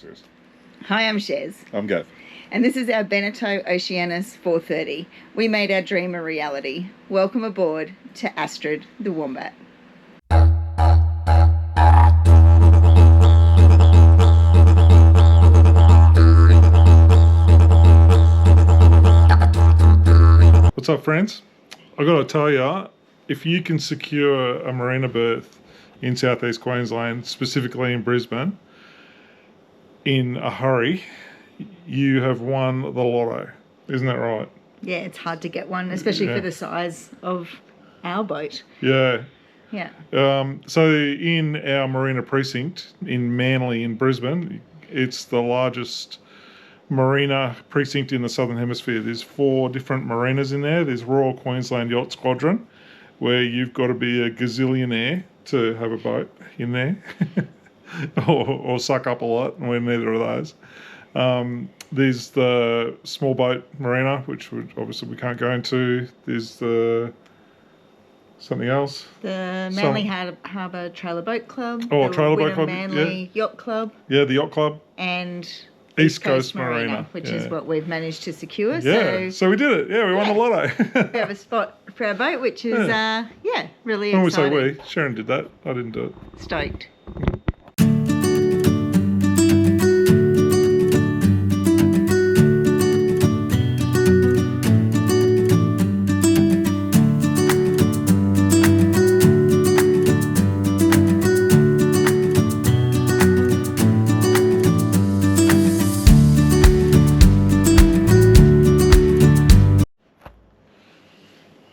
Yes. Hi, I'm Shez. I'm Gav. And this is our Beneteau Oceanis 430. We made our dream a reality. Welcome aboard to Astrid the Wombat. What's up, friends? I've got to tell you, if you can secure a marina berth in southeast Queensland, specifically in Brisbane, in a hurry, you have won the lotto. Isn't that right? Yeah, it's hard to get one, especially for the size of our boat. Yeah. Yeah. So in our marina precinct in Manly in Brisbane, it's the largest marina precinct in the Southern Hemisphere. There's 4 different marinas in there. There's Royal Queensland Yacht Squadron, where you've got to be a gazillionaire to have a boat in there or suck up a lot, and we're neither of those. There's the small boat marina, which obviously we can't go into. There's the something else. The Manly Harbour Trailer Boat Club. Oh, the Trailer Boat Club. Manly Yacht Club. Yeah, the Yacht Club. And East Coast Marina, which is what we've managed to secure. Yeah, so we did it. Yeah, we won the lotto. We have a spot for our boat, which is, really when exciting. When we say we, Sharon did that. I didn't do it. Stoked.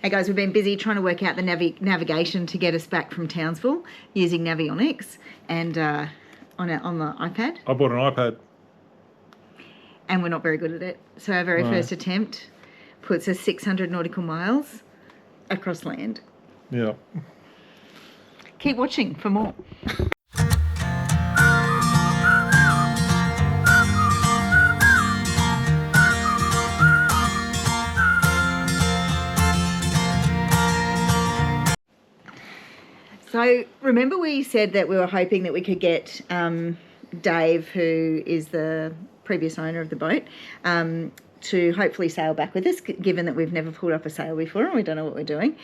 Hey guys, we've been busy trying to work out the navigation to get us back from Townsville using Navionics and on the iPad. I bought an iPad. And we're not very good at it. So our very first attempt puts us 600 nautical miles across land. Yeah. Keep watching for more. So remember we said that we were hoping that we could get Dave, who is the previous owner of the boat, to hopefully sail back with us, given that we've never pulled up a sail before and we don't know what we're doing.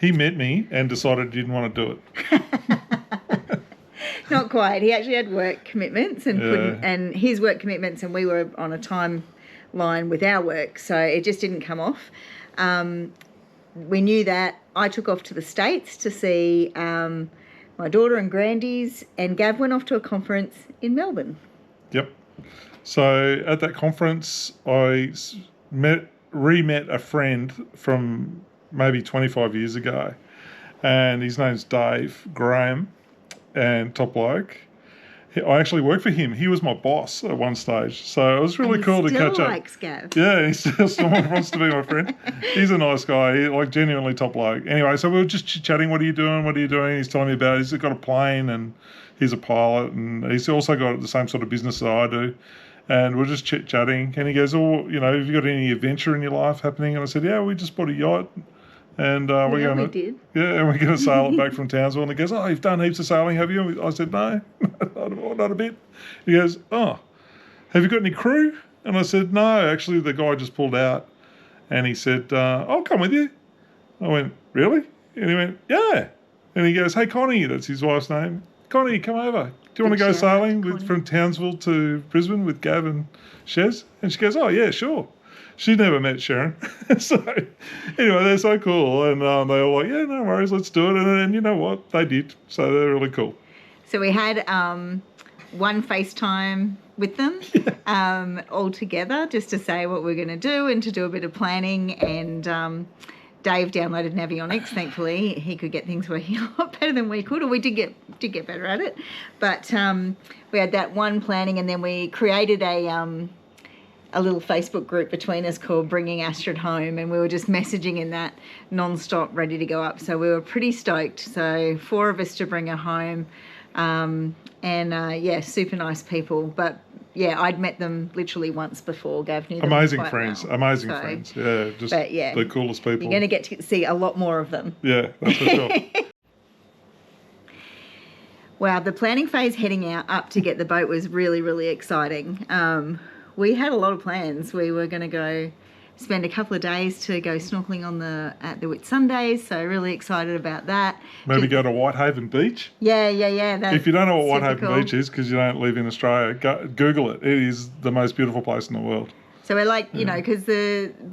He met me and decided he didn't want to do it. Not quite. He actually had work commitments and couldn't, and his work commitments, and we were on a timeline with our work, so it just didn't come off. We knew that. I took off to the States to see my daughter and grandies, and Gav went off to a conference in Melbourne. Yep. So at that conference, I re-met a friend from maybe 25 years ago, and his name's Dave Graham, and top bloke. I actually worked for him. He was my boss at one stage, so it was really cool to catch up. He still likes Gav. Yeah, he still wants to be my friend. He's a nice guy, genuinely top bloke. Anyway, so we were just chatting. What are you doing? What are you doing? He's telling me about. He's got a plane and he's a pilot, and he's also got the same sort of business that I do. And we're just chit-chatting, and he goes, "Oh, have you got any adventure in your life happening?" And I said, "Yeah, we just bought a yacht." And we're going to sail it back from Townsville. And he goes, "Oh, you've done heaps of sailing, have you?" I said, "No, not a bit." He goes, "Oh, have you got any crew?" And I said, "No, actually, the guy just pulled out." And he said, "I'll come with you." I went, "Really?" And he went, "Yeah." And he goes, "Hey, Connie," that's his wife's name. "Connie, come over. Do you want to go sailing from Townsville to Brisbane with Gav and Shez?" And she goes, "Oh, yeah, sure." She never met Sharon. So anyway, they're so cool. And they were like, "Yeah, no worries, let's do it." And you know what? They did. So they're really cool. So we had one FaceTime with them all together just to say what we're going to do and to do a bit of planning. And Dave downloaded Navionics. Thankfully, he could get things working a lot better than we could, or we did get better at it. But we had that one planning, and then we created a little Facebook group between us called Bringing Astrid Home, and we were just messaging in that non-stop, ready to go up. So we were pretty stoked. So 4 of us to bring her home, super nice people. But yeah, I'd met them literally once before. Gav knew them amazing quite friends, well. Amazing friends. Yeah, just the coolest people. You're going to get to see a lot more of them. Yeah, that's for sure. Wow, the planning phase heading out up to get the boat was really, really exciting. We had a lot of plans. We were going to go spend a couple of days to go snorkeling at the Whitsundays, so really excited about that. Maybe go to Whitehaven Beach. Yeah. If you don't know what Whitehaven cool. Beach is, because you don't live in Australia, Google it. It is the most beautiful place in the world. So we're like, you know, because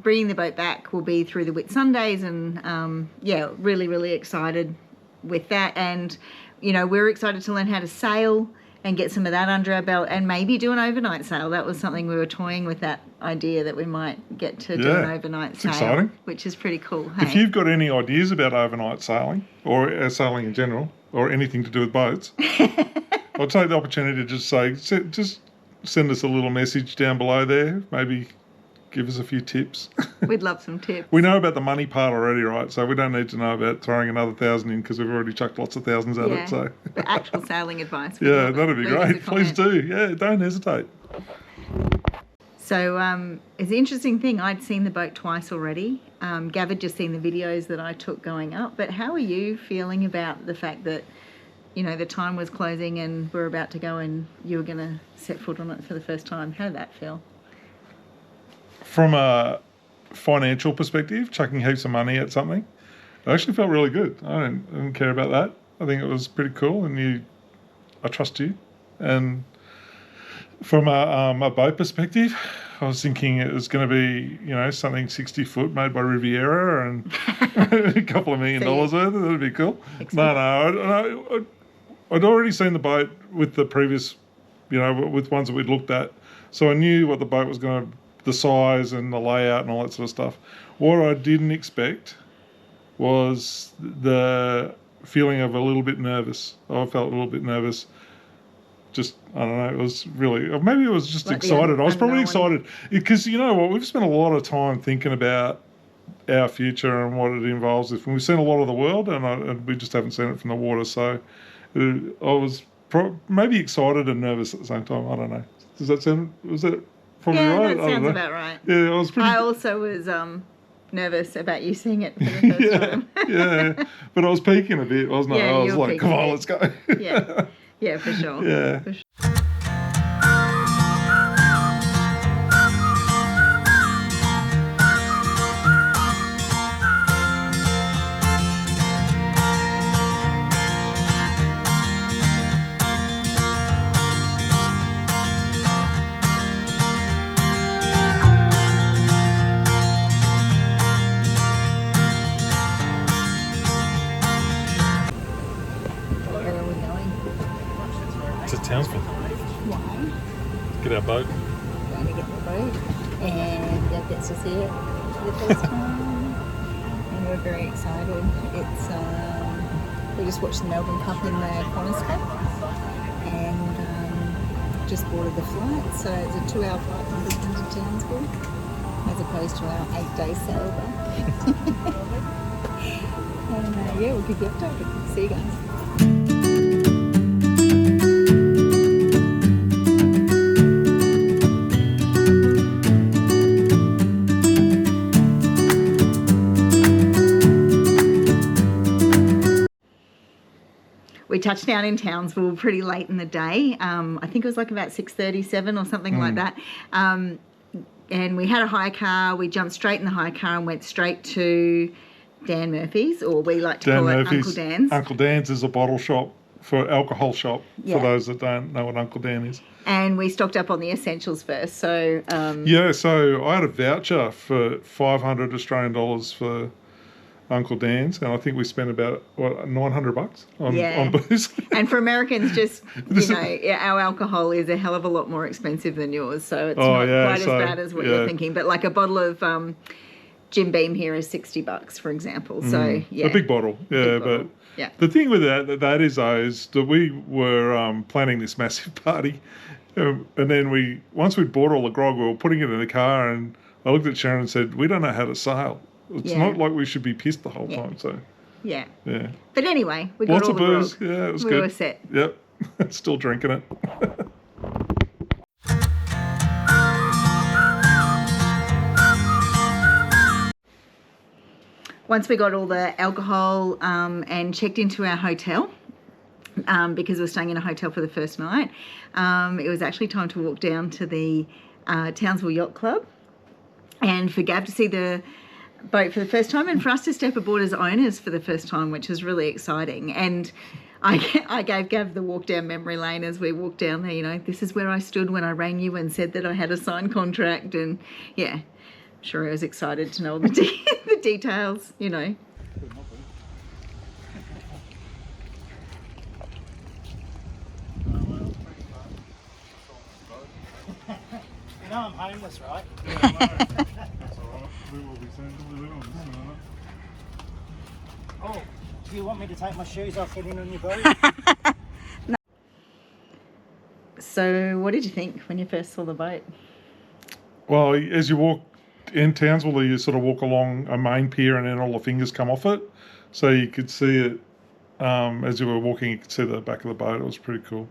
bringing the boat back will be through the Whitsundays, and really, really excited with that. And you know, we're excited to learn how to sail and get some of that under our belt, and maybe do an overnight sail. That was something we were toying with, that idea that we might get to do an overnight sail, exciting. Which is pretty cool. Hey? If you've got any ideas about overnight sailing, or sailing in general, or anything to do with boats, I'll take the opportunity to just send us a little message down below there. Maybe give us a few tips. We'd love some tips. We know about the money part already, right? So we don't need to know about throwing another 1,000 in, because we've already chucked lots of thousands at it. So the actual sailing advice. Yeah, that'd be great. Please do. Yeah, don't hesitate. So it's an interesting thing. I'd seen the boat twice already. Gav had just seen the videos that I took going up. But how are you feeling about the fact that, you know, the time was closing and we're about to go and you were going to set foot on it for the first time? How did that feel? From a financial perspective, chucking heaps of money at something, it actually felt really good. I didn't care about that. I think it was pretty cool, and I trust you. And from a boat perspective, I was thinking it was going to be, you know, something 60 foot made by Riviera and a couple of $1 million worth. That'd be cool. No, I'd already seen the boat with the previous, you know, with ones that we'd looked at, so I knew what the boat was going to, the size and the layout and all that sort of stuff. What I didn't expect was the feeling of a little bit nervous. I felt a little bit nervous. Just, I don't know, it was really, or maybe it was just like excited. I was probably excited because, you know what, we've spent a lot of time thinking about our future and what it involves. We've seen a lot of the world, and we just haven't seen it from the water. So I was maybe excited and nervous at the same time. I don't know. Does that sound, was that probably right? That sounds about right. Yeah, I was pretty... I also was nervous about you seeing it for the first time. Yeah, but I was peeking a bit, wasn't I? I was like, come on, let's go. Yeah, for sure. Yeah. For sure. To Townsville. Why? Get our boat. Going to get the boat, and Dad gets to see it for the first time, and we're very excited. It's we just watched the Melbourne Cup in the Cornerscope, and just boarded the flight. So it's a 2-hour flight from Brisbane to Townsville, as opposed to our 8-day sail back. And we'll keep you updated. See you guys. We touched down in Townsville pretty late in the day. I think it was like about 6:37 or something like that. And we had a hire car. We jumped straight in the hire car and went straight to Dan Murphy's, or we like to call it Uncle Dan's. Uncle Dan's is a bottle shop, for alcohol shop, for those that don't know what Uncle Dan is. And we stocked up on the essentials first. So so I had a voucher for 500 Australian dollars for Uncle Dan's, and I think we spent about $900 on booze. And for Americans, just our alcohol is a hell of a lot more expensive than yours, so it's not quite as bad as what you're thinking. But like a bottle of Jim Beam here is $60, for example. So a big bottle, but the thing with that is that we were planning this massive party, and then once we'd bought all the grog, we were putting it in the car, and I looked at Sharon and said, "We don't know how to sail. It's not like we should be pissed the whole time." So yeah. But anyway, we got lots all of the booze. grog. Yeah, it was good. We were set. Yep, still drinking it. Once we got all the alcohol and checked into our hotel, because we're staying in a hotel for the first night. It was actually time to walk down to the Townsville Yacht Club and for Gav to see the boat for the first time and for us to step aboard as owners for the first time, which is really exciting. And I gave Gav the walk down memory lane as we walked down there. You know, this is where I stood when I rang you and said that I had a signed contract. And yeah, I'm sure I was excited to know all the, the details, you know. You know I'm homeless, right? Yeah, I know. That's all right. We will be soon. We live on this minute. Oh, do you want me to take my shoes off, get in on your boat? So what did you think when you first saw the boat? Well, as you walk in Townsville, you sort of walk along a main pier and then all the fingers come off it. So you could see it, as you were walking, you could see the back of the boat. It was pretty cool.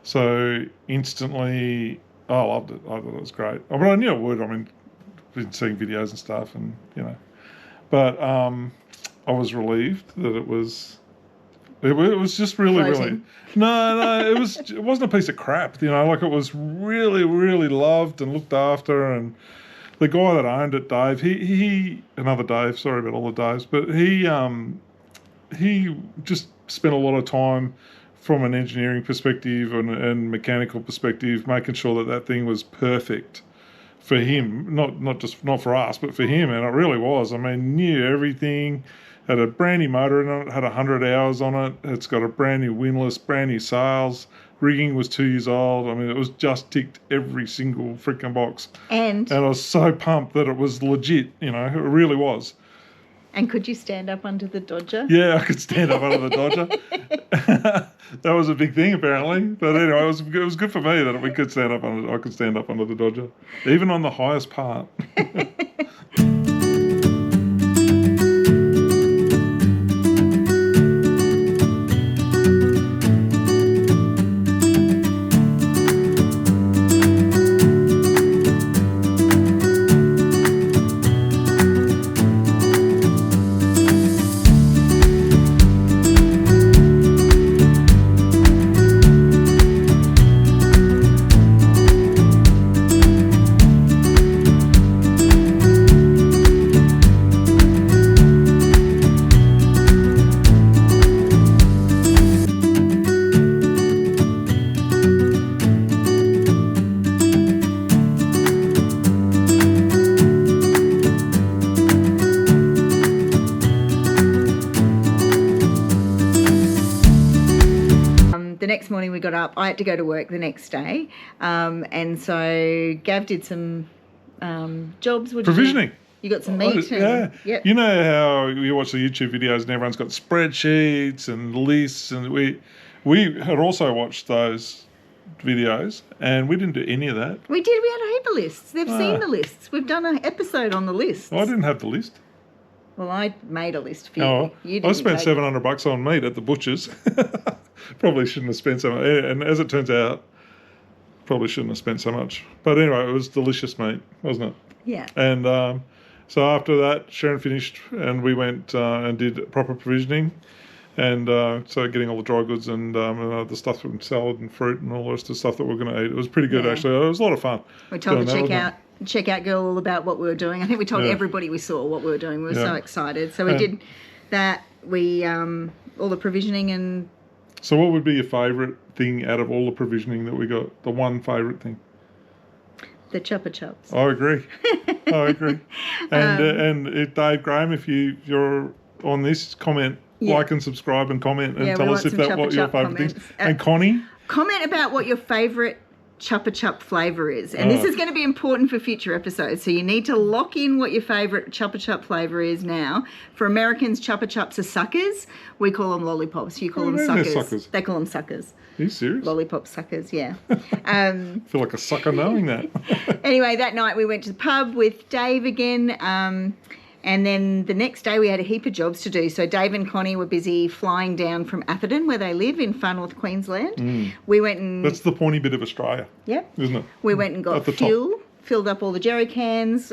So instantly, I loved it. I thought it was great. I mean, I knew it would. I mean, been seeing videos and stuff and, you know. But I was relieved that it was just really, really... No, it wasn't a piece of crap, you know, like it was really, really loved and looked after. And the guy that owned it, Dave, he another Dave, sorry about all the Daves, but he just spent a lot of time from an engineering perspective and mechanical perspective, making sure that thing was perfect for him, not for us, but for him. And it really was. I mean, knew everything. Had a brand new motor in it, had 100 hours on it. It's got a brand new windlass, brand new sails. Rigging was 2 years old. I mean, it was just ticked every single freaking box. And I was so pumped that it was legit, you know, it really was. And could you stand up under the Dodger? Yeah, I could stand up under the Dodger. That was a big thing, apparently. But anyway, it was good for me that I could stand up under the Dodger, even on the highest part. The next morning we got up. I had to go to work the next day, and so Gav did some jobs. Provisioning. You got some meat. Yeah. Yep. You know how you watch the YouTube videos and everyone's got spreadsheets and lists, and we had also watched those videos and we didn't do any of that. We did. We had a heap of lists. They've seen the lists. We've done an episode on the lists. Well, I didn't have the list. Well, I made a list for you. Oh, You I didn't spent take it. $700 on meat at the butcher's. Probably shouldn't have spent so much. And as it turns out, probably shouldn't have spent so much. But anyway, it was delicious meat, wasn't it? Yeah. And so after that, Sharon finished and we went and did proper provisioning. And so getting all the dry goods and the stuff from salad and fruit and all the rest of the stuff that we're going to eat. It was pretty good, actually. It was a lot of fun. We told the checkout girl all about what we were doing. I think we told everybody we saw what we were doing. We were so excited. So we did that. We all the provisioning and... So what would be your favourite thing out of all the provisioning that we got? The one favourite thing? The chuppa chups. I agree. And if Dave Graham, if you're on this, comment, like and subscribe and comment and tell us if that's what your favourite thing is. And Connie? Comment about what your favourite chuppa chup flavour is. And this is going to be important for future episodes. So you need to lock in what your favourite chuppa chup flavour is now. For Americans, chuppa chups are suckers. We call them lollipops. You call them suckers. They call them suckers. Are you serious? Lollipop suckers, yeah. I feel like a sucker knowing that. Anyway, that night we went to the pub with Dave again. And then the next day we had a heap of jobs to do. So Dave and Connie were busy flying down from Atherton, where they live in far north Queensland. We went and... That's the pointy bit of Australia. Yep. Isn't it? We went and got fuel, filled up all the jerry cans.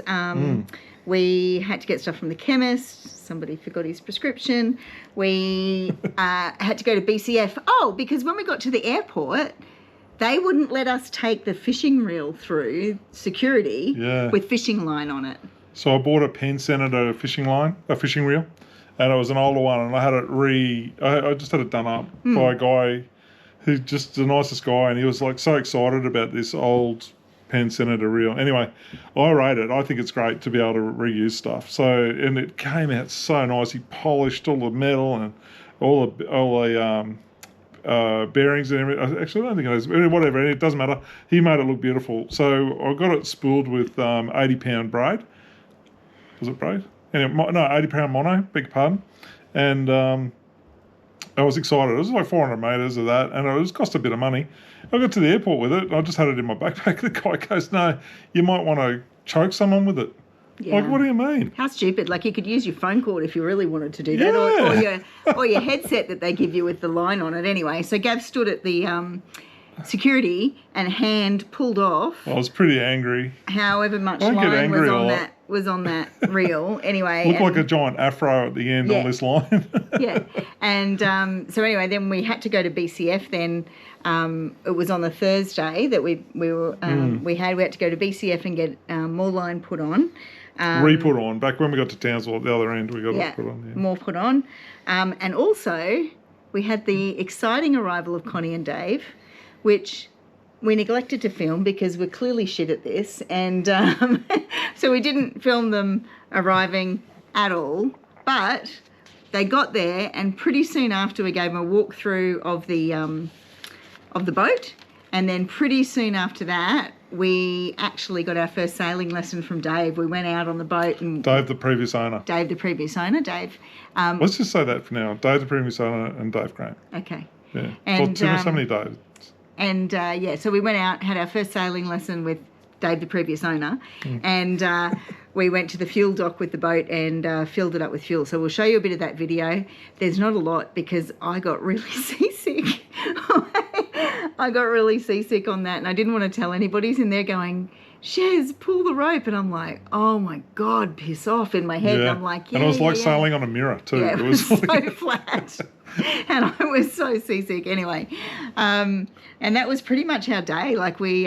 We had to get stuff from the chemist. somebody forgot his prescription. We had to go to BCF. Oh, because when we got to the airport, they wouldn't let us take the fishing reel through security with fishing line on it. So I bought a Penn Senator fishing reel, and it was an older one, and I had it I just had it done up by a guy who's just the nicest guy, and he was like so excited about this old Penn Senator reel. Anyway, I rate it. I think it's great to be able to reuse stuff. So, and it came out so nice. He polished all the metal and all the bearings and everything. Actually, I don't think it is. Whatever, it doesn't matter. He made it look beautiful. So I got it spooled with 80-pound braid. Was it braid? Anyway, no, 80-pound mono, beg your pardon. And I was excited. It was like 400 metres of that, and it was cost a bit of money. I got to the airport with it. I just had it in my backpack. The guy goes, "No, you might want to choke someone with it." Yeah. Like, what do you mean? How stupid! Like, you could use your phone cord if you really wanted to do that, or your headset that they give you with the line on it. Anyway, so Gav stood at the security and hand pulled off. I was pretty angry. However much line was on that reel. Anyway, looked like a giant afro at the end on this line. Yeah, and so anyway, then we had to go to BCF. Then it was on the Thursday that we had to go to BCF and get more line put on. Re-put on. Back when we got to Townsville at the other end, we got it put on. Yeah. More put on. And also, we had the exciting arrival of Connie and Dave, which we neglected to film because we're clearly shit at this. And so we didn't film them arriving at all. But they got there, and pretty soon after we gave them a walkthrough of the boat. And then pretty soon after that, we actually got our first sailing lesson from Dave. We went out on the boat and... Dave, the previous owner. Dave. Let's just say that for now. Dave, the previous owner, and Dave Graham. Okay. Yeah. And, so many Daves. And, so we went out, had our first sailing lesson with Dave, the previous owner, and we went to the fuel dock with the boat and filled it up with fuel. So we'll show you a bit of that video. There's not a lot because I got really seasick. I got really seasick on that, and I didn't want to tell anybody. He's in there going, "Shez, pull the rope," and I'm like, "Oh my God, piss off!" in my head. And I'm like, and it was like sailing on a mirror too. Yeah, it was so flat, and I was so seasick. Anyway, and that was pretty much our day. Like, we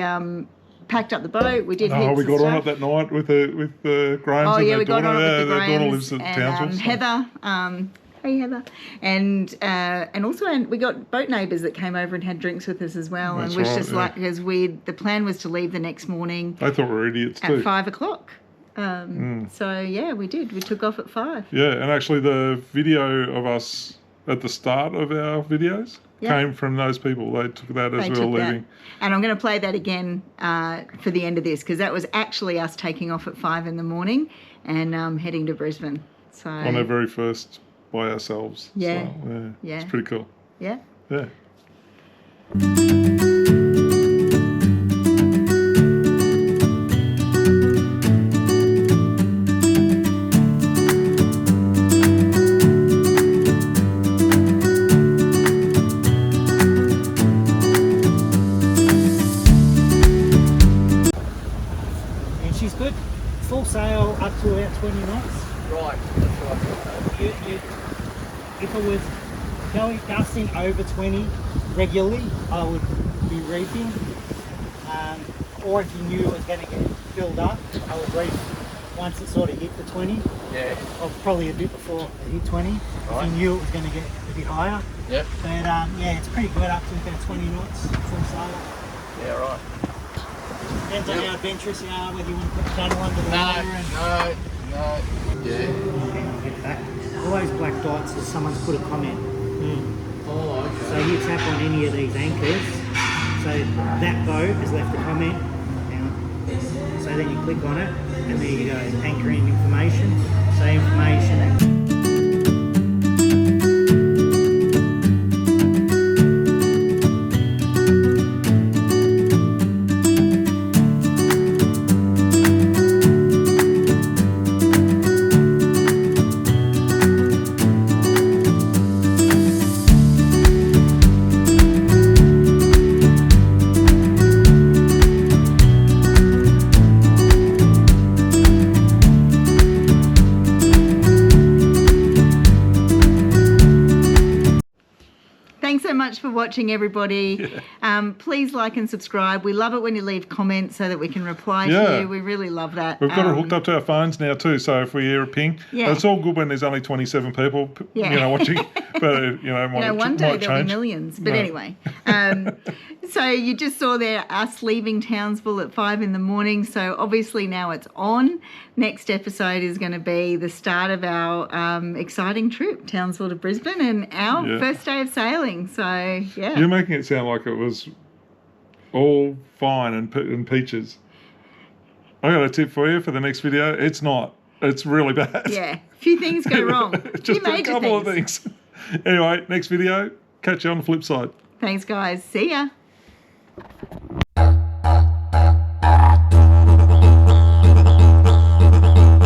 packed up the boat. We did. We got on it that night with the Grahams. Oh yeah, we got on it with the Grahams. Their daughter Grahams lives at and Townsville. Heather. Hey Heather, and also we got boat neighbours that came over and had drinks with us as well. That's and wished right, us luck because the plan was to leave the next morning. They thought we were idiots at too. 5 o'clock. So yeah, we did. We took off at 5. Yeah, and actually the video of us at the start of our videos came from those people. They took that as we were leaving. And I'm going to play that again for the end of this because that was actually us taking off at 5 in the morning and heading to Brisbane. So on our very first by ourselves. Yeah. So, yeah. It's pretty cool. Yeah. Yeah. And she's good. Full sail up to about 20 knots. Right, that's right. If it was going gusting over 20 regularly, I would be reefing. Or if you knew it was going to get filled up, I would reef once it sort of hit the 20. Yeah. Or probably a bit before it hit 20. Right. If you knew it was going to get a bit higher. Yep. But yeah, it's pretty good up to about 20 knots full sail. Yeah, right. Depends on how adventurous you are, whether you want to put the paddle under the water. No. Yeah. I'll get back. All those black dots is someone's put a comment. Oh, okay. So you tap on any of these anchors, so that boat has left a comment. So then you click on it, and there you go, anchoring information. So information. watching, everybody. Please like and subscribe. We love it when you leave comments so that we can reply to you. We really love that. We've got it hooked up to our phones now too, so if we hear a ping, it's all good when there's only 27 people, watching. But one day might there'll change. be millions. But anyway, so you just saw there us leaving Townsville at 5 a.m. So obviously now it's on. Next episode is going to be the start of our exciting trip, Townsville to Brisbane, and our first day of sailing. So You're making it sound like it was all fine and peaches. I got a tip for you for the next video. It's not. It's really bad. Yeah, a few things go wrong. Just a couple of things. Anyway, next video. Catch you on the flip side. Thanks, guys. See ya.